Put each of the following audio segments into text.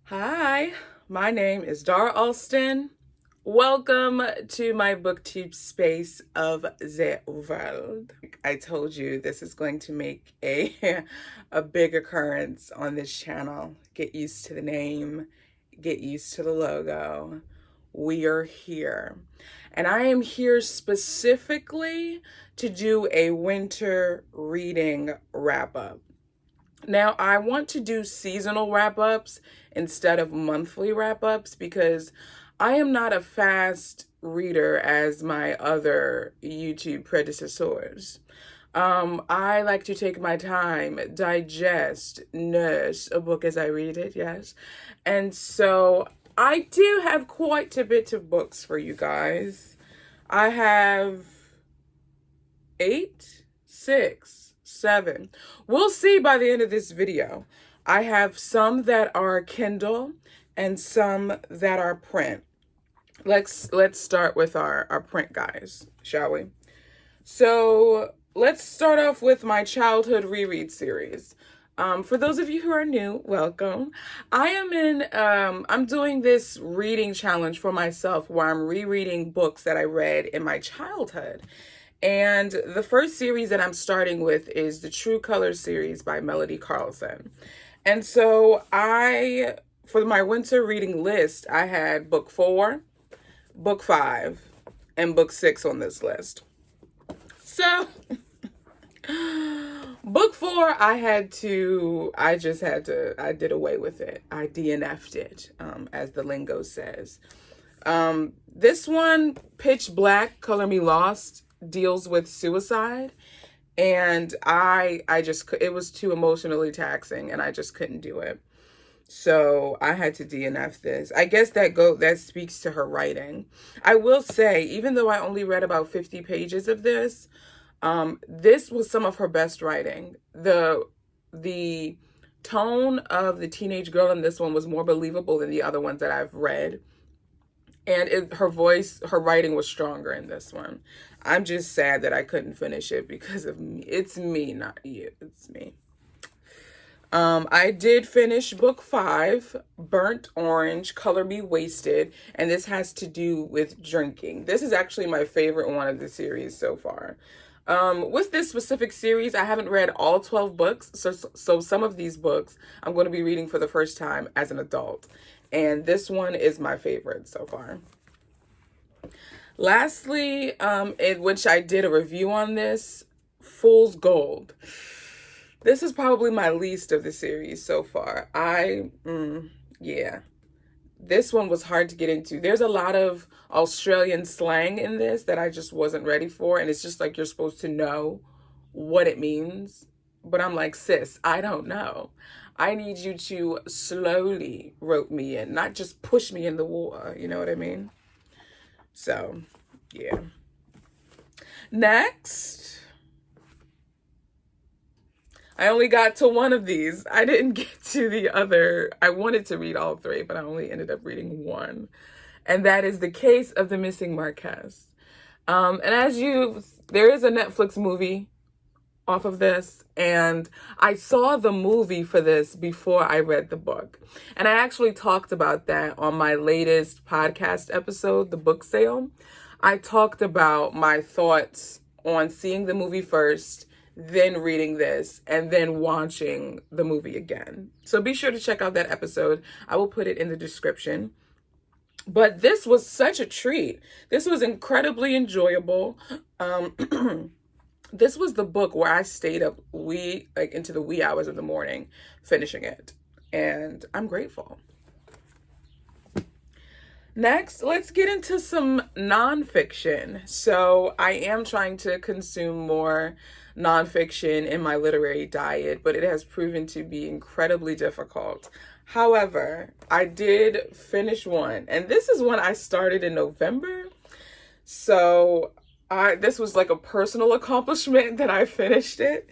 Hi, my name is Dar Alston. Welcome to my Booktube space of the world. I told you this is going to make a big occurrence on this channel. Get used to the name, get used to the logo. We are here. And I am here specifically to do a winter reading wrap-up. Now, I want to do seasonal wrap-ups instead of monthly wrap-ups because I am not a fast reader as my other YouTube predecessors. I like to take my time, digest, nurse a book as I read it, yes. And so I do have quite a bit of books for you guys. I have 8, 6, 7. We'll see by the end of this video. I have some that are Kindle and some that are print. Let's start with our print guys, shall we? So let's start off with my childhood reread series. For those of you who are new, welcome. I'm doing this reading challenge for myself where I'm rereading books that I read in my childhood. And the first series that I'm starting with is the True Colors series by Melody Carlson. And so for my winter reading list, I had book 4, book 5, and book 6 on this list. So book 4, I did away with it. I DNF'd it, as the lingo says. This one, Pitch Black, Color Me Lost, deals with suicide, and it was too emotionally taxing and I just couldn't do it. So I had to DNF this. I guess that speaks to her writing. I will say, even though I only read about 50 pages of this, this was some of her best writing. The tone of the teenage girl in this one was more believable than the other ones that I've read. And her writing was stronger in this one. I'm just sad that I couldn't finish it because of me. It's me, not you. It's me. I did finish book 5, Burnt Orange, Color Me Wasted. And this has to do with drinking. This is actually my favorite one of the series so far. With this specific series, I haven't read all 12 books. So some of these books I'm going to be reading for the first time as an adult. And this one is my favorite so far. Lastly, which I did a review on this, Fool's Gold. This is probably my least of the series so far. Yeah. This one was hard to get into. There's a lot of Australian slang in this that I just wasn't ready for. And it's just like you're supposed to know what it means. But I'm like, sis, I don't know. I need you to slowly rope me in, not just push me in the water. You know what I mean? So, yeah. Next. I only got to one of these. I didn't get to the other. I wanted to read all 3, but I only ended up reading 1. And that is The Case of the Missing Marquez. And there is a Netflix movie off of this, and I saw the movie for this before I read the book. And I actually talked about that on my latest podcast episode, The Book Sale. I talked about my thoughts on seeing the movie first, then reading this, and then watching the movie again. So be sure to check out that episode. I will put it in the description. But this was such a treat. This was incredibly enjoyable. This was the book where I stayed up into the wee hours of the morning finishing it. And I'm grateful. Next, let's get into some nonfiction. So I am trying to consume more nonfiction in my literary diet, but it has proven to be incredibly difficult. However, I did finish one. And this is one I started in November. So This was like a personal accomplishment that I finished it.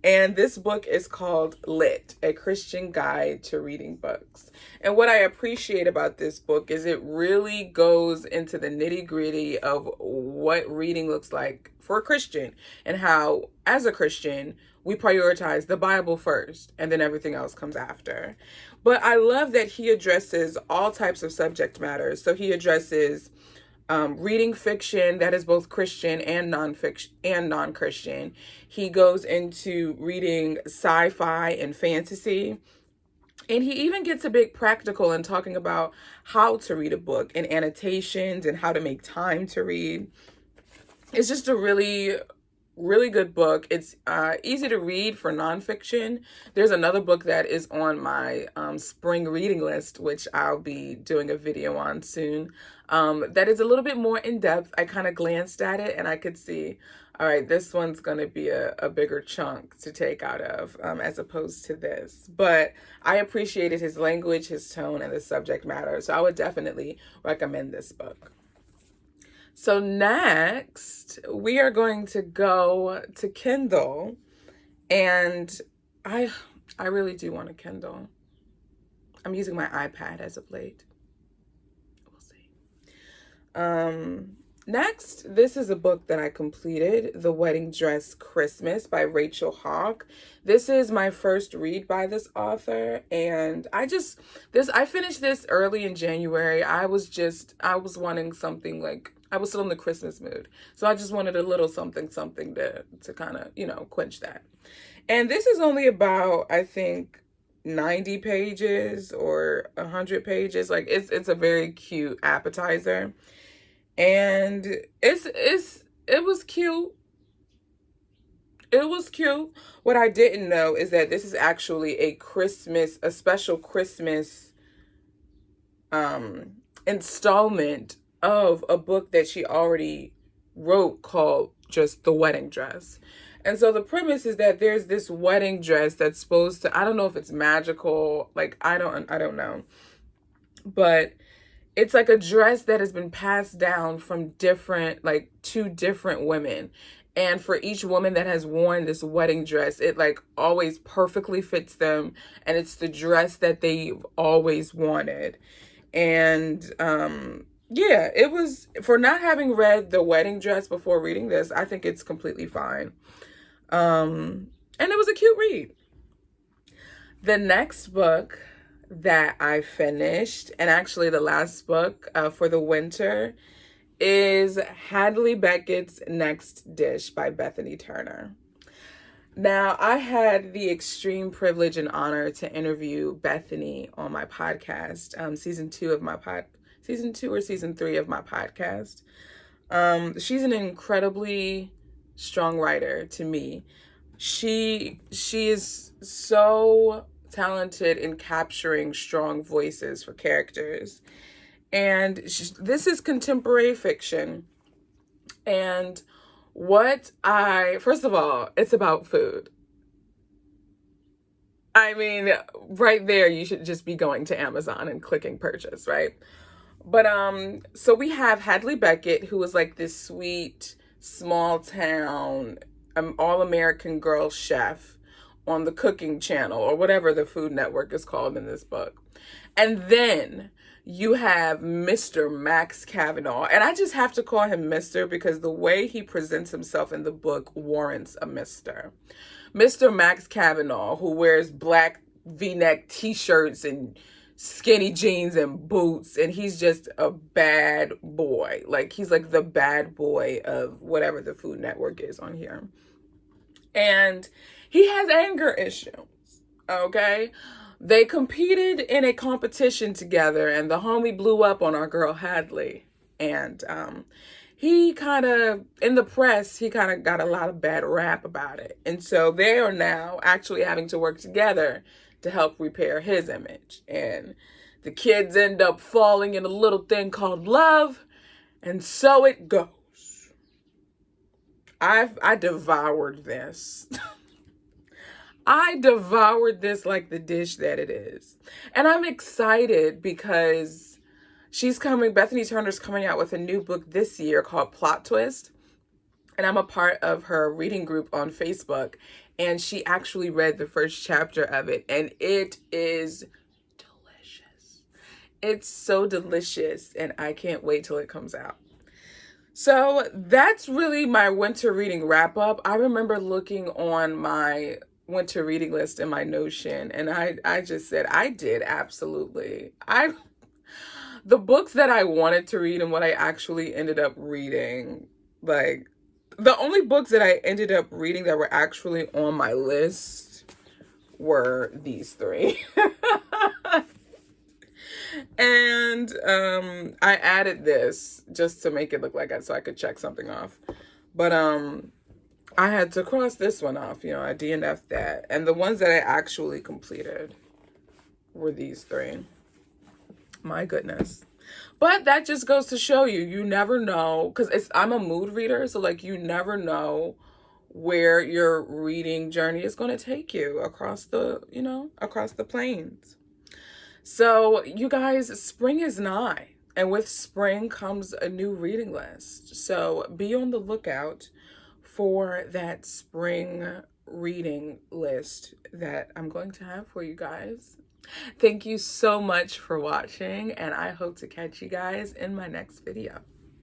And this book is called Lit, A Christian Guide to Reading Books. And what I appreciate about this book is it really goes into the nitty-gritty of what reading looks like for a Christian, and how, as a Christian, we prioritize the Bible first and then everything else comes after. But I love that he addresses all types of subject matters. So he addresses reading fiction that is both Christian and non-fiction and non-Christian. He goes into reading sci-fi and fantasy. And he even gets a bit practical in talking about how to read a book and annotations and how to make time to read. It's just a really good book. It's easy to read for nonfiction. There's another book that is on my spring reading list, which I'll be doing a video on soon. That is a little bit more in depth. I kind of glanced at it and I could see, all right, this one's going to be a bigger chunk to take out of as opposed to this. But I appreciated his language, his tone, and the subject matter. So I would definitely recommend this book. So next, we are going to go to Kindle, and I really do want a Kindle. I'm using my iPad as of late. We'll see. Next, this is a book that I completed, The Wedding Dress Christmas by Rachel Hawk. This is my first read by this author, and I finished this early in January. I was wanting something like, I was still in the Christmas mood. So I just wanted a little something to kind of, quench that. And this is only about, I think, 90 pages or 100 pages. Like it's a very cute appetizer. And it was cute. It was cute. What I didn't know is that this is actually a special Christmas installment of a book that she already wrote called just The Wedding Dress. And so the premise is that there's this wedding dress that's supposed to, I don't know if it's magical, like I don't know. But it's like a dress that has been passed down from two different women. And for each woman that has worn this wedding dress, it like always perfectly fits them. And it's the dress that they've always wanted. And yeah, it was, for not having read The Wedding Dress before reading this, I think it's completely fine. And it was a cute read. The next book that I finished, and actually the last book for the winter, is Hadley Beckett's Next Dish by Bethany Turner. Now, I had the extreme privilege and honor to interview Bethany on my podcast, season 2 or season 3 of my podcast. She's an incredibly strong writer to me. She is so talented in capturing strong voices for characters. And this is contemporary fiction. And first of all, it's about food. I mean, right there, you should just be going to Amazon and clicking purchase, right? But so we have Hadley Beckett, who is like this sweet, small town, all-American girl chef on the Cooking Channel, or whatever the Food Network is called in this book. And then you have Mr. Max Kavanaugh. And I just have to call him Mr. because the way he presents himself in the book warrants a Mr. Mr. Max Kavanaugh, who wears black V-neck t-shirts and skinny jeans and boots, and he's just a bad boy. Like, he's like the bad boy of whatever the Food Network is on here. And he has anger issues, okay? They competed in a competition together, and the homie blew up on our girl Hadley. And he kind of, in the press, he kind of got a lot of bad rap about it. And so they are now actually having to work together to help repair his image. And the kids end up falling in a little thing called love, and so it goes. I devoured this. I devoured this like the dish that it is. And I'm excited because Bethany Turner's coming out with a new book this year called Plot Twist. and I'm a part of her reading group on Facebook, and she actually read the first chapter of it, and it is delicious. It's so delicious, and I can't wait till it comes out. So that's really my winter reading wrap up. I remember looking on my winter reading list in my Notion, and I just said I did absolutely. The books that I wanted to read and what I actually ended up reading, like the only books that I ended up reading that were actually on my list were these three. And I added this just to make it look like so I could check something off. But I had to cross this one off, you know, I DNF'd that. And the ones that I actually completed were these three. My goodness. But that just goes to show you, you never know, because I'm a mood reader, so like you never know where your reading journey is going to take you across the, you know, across the plains. So you guys, spring is nigh, and with spring comes a new reading list. So be on the lookout for that spring reading list that I'm going to have for you guys. Thank you so much for watching, and I hope to catch you guys in my next video.